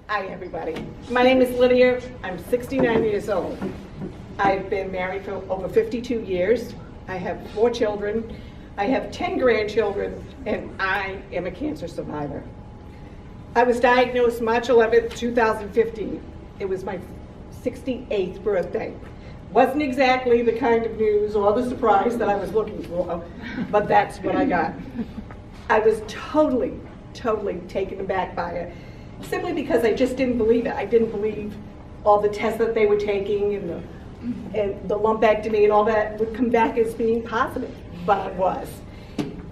Hi, everybody. My name is Lydia. I'm 69 years old. I've been married for over 52 years. I have 4 children. I have 10 grandchildren, and I am a cancer survivor. I was diagnosed March 11th, 2015. It was my 68th birthday. Wasn't exactly the kind of news or the surprise that I was looking for, but that's what I got. I was totally taken aback by it, simply because I just didn't believe it. I didn't believe all the tests that they were taking and the lumpectomy and all that would come back as being positive, but it was.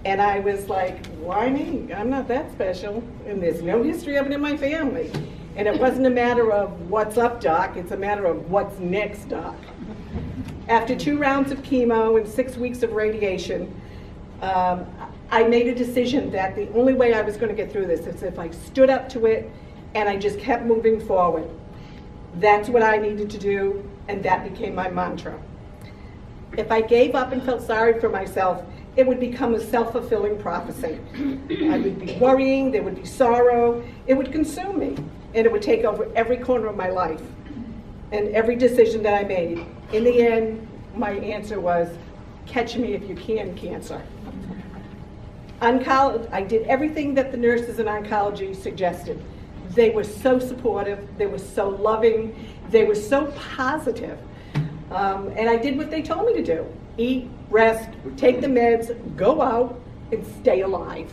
And I was like, why me? I'm not that special, and there's no history of it in my family. And it wasn't a matter of what's up, doc, it's a matter of what's next, doc. After 2 rounds of chemo and 6 weeks of radiation, I made a decision that the only way I was going to get through this is if I stood up to it and I just kept moving forward. That's what I needed to do, and that became my mantra. If I gave up and felt sorry for myself, it would become a self-fulfilling prophecy. I would be worrying, there would be sorrow, it would consume me, and it would take over every corner of my life and every decision that I made. In the end, my answer was, catch me if you can, cancer. I did everything that the nurses in oncology suggested. They were so supportive, they were so loving, they were so positive. And I did what they told me to do. Eat, rest, take the meds, go out, and stay alive.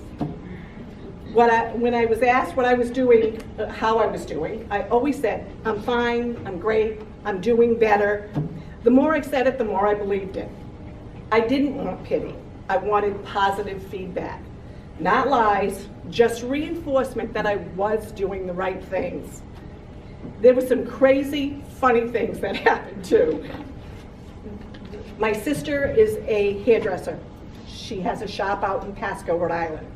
When I was asked what I was doing, how I was doing, I always said, I'm fine, I'm great, I'm doing better. The more I said it, the more I believed it. I didn't want pity. I wanted positive feedback. Not lies, just reinforcement that I was doing the right things. There were some crazy, funny things that happened too. My sister is a hairdresser. She has a shop out in Pasco, Rhode Island.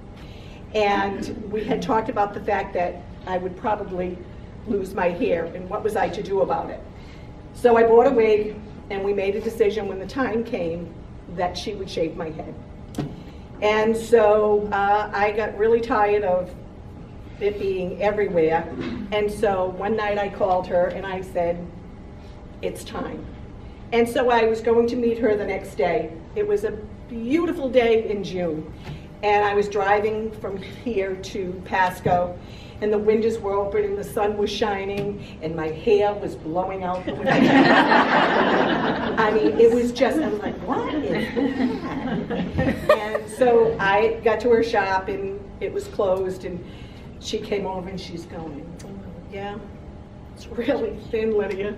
And we had talked about the fact that I would probably lose my hair, and what was I to do about it? So I bought a wig, and we made a decision when the time came that she would shave my head. And so I got really tired of it being everywhere. And so one night I called her and I said, it's time. And so I was going to meet her the next day. It was a beautiful day in June. And I was driving from here to Pasco, and the windows were open and the sun was shining and my hair was blowing out the window. I mean, it was just, I was like, what is that? And so I got to her shop and it was closed, and she came over and she's going, yeah, it's really thin, Lydia.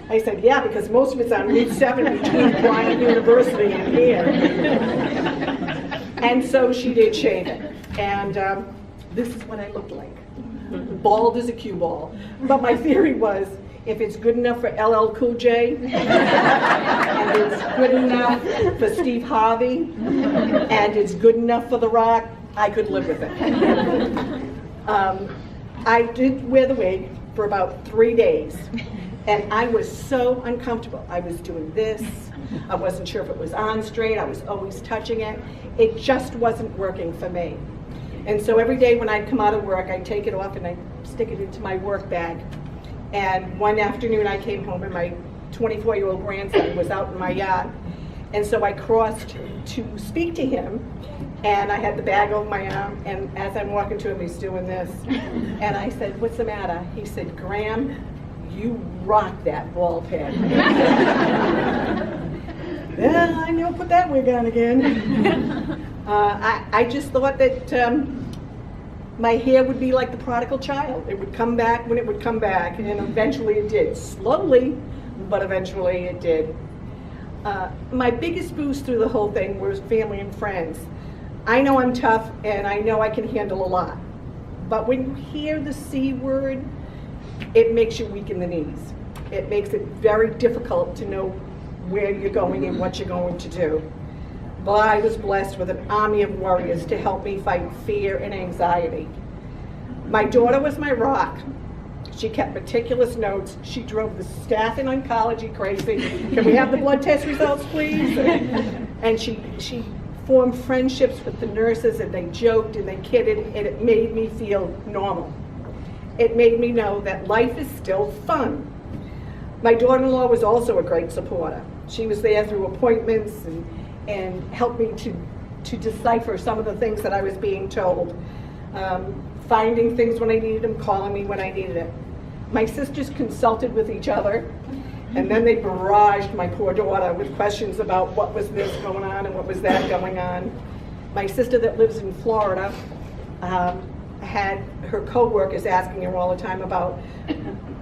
I said, yeah, because most of it's on Route 7 between Bryant University and here. And so she did shave it. And this is what I looked like. Bald as a cue ball. But my theory was, if it's good enough for LL Cool J, and it's good enough for Steve Harvey, and it's good enough for The Rock, I could live with it. I did wear the wig for about 3 days, and I was so uncomfortable. I was doing this, I wasn't sure if it was on straight, I was always touching it. It just wasn't working for me. And so every day when I'd come out of work, I'd take it off and I'd stick it into my work bag. And one afternoon I came home and my 24-year-old grandson was out in my yard. And so I crossed to speak to him, and I had the bag over my arm, and as I'm walking to him, he's doing this. And I said, what's the matter? He said, Graham, you rock that bald head. Yeah, I know, put that wig on again. I just thought that my hair would be like the prodigal child. It would come back when it would come back, and eventually it did. Slowly, but eventually it did. My biggest boost through the whole thing was family and friends. I know I'm tough, and I know I can handle a lot. But when you hear the C word, it makes you weak in the knees. It makes it very difficult to know where you're going and what you're going to do. But I was blessed with an army of warriors to help me fight fear and anxiety. My daughter was my rock. She kept meticulous notes. She drove the staff in oncology crazy. Can we have the blood test results, please? And she formed friendships with the nurses, and they joked and they kidded, and it made me feel normal. it made me know that life is still fun. My daughter-in-law was also a great supporter. She was there through appointments and helped me to decipher some of the things that I was being told. Finding things when I needed them, calling me when I needed it. My sisters consulted with each other, and then they barraged my poor daughter with questions about what was this going on and what was that going on. My sister that lives in Florida had her co-workers asking her all the time about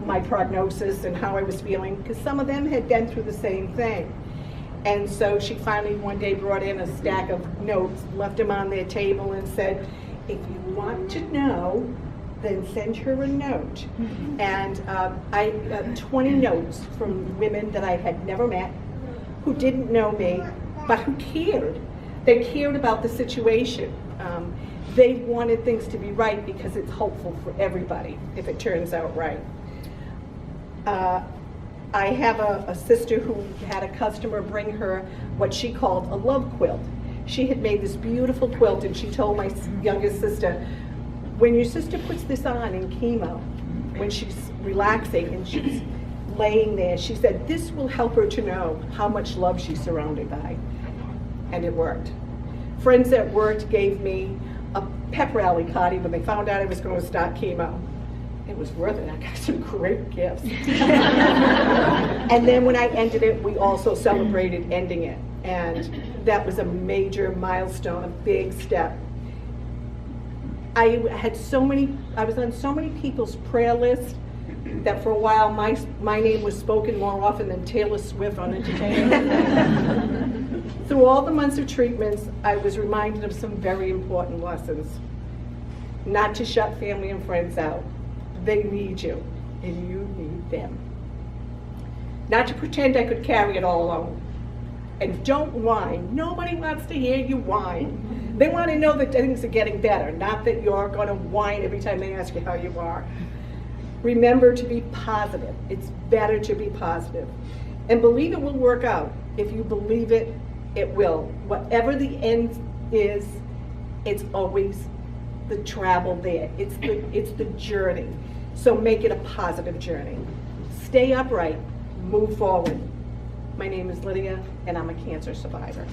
my prognosis and how I was feeling, because some of them had been through the same thing. And so she finally one day brought in a stack of notes, left them on their table, and said, if you want to know, then send her a note. And I got 20 notes from women that I had never met, who didn't know me, but who cared. They cared about the situation. They wanted things to be right because it's hopeful for everybody if it turns out right. I have a sister who had a customer bring her what she called a love quilt. She had made this beautiful quilt, and she told my youngest sister, when your sister puts this on in chemo, when she's relaxing and she's laying there, she said, this will help her to know how much love she's surrounded by. And it worked. Friends at work gave me a pep rally card when they found out I was going to start chemo. It was worth it. I got some great gifts. And then when I ended it, we also celebrated ending it. And that was a major milestone, a big step. I was on so many people's prayer list that for a while my name was spoken more often than Taylor Swift on entertainment. Through all the months of treatments, I was reminded of some very important lessons. Not to shut family and friends out. They need you, and you need them. Not to pretend I could carry it all alone. And don't whine. Nobody wants to hear you whine. They want to know that things are getting better, not that you're going to whine every time they ask you how you are. Remember to be positive. It's better to be positive. And believe it will work out. If you believe it, it will. Whatever the end is, it's always the travel there. It's the journey. So make it a positive journey. Stay upright, move forward. My name is Lydia, and I'm a cancer survivor.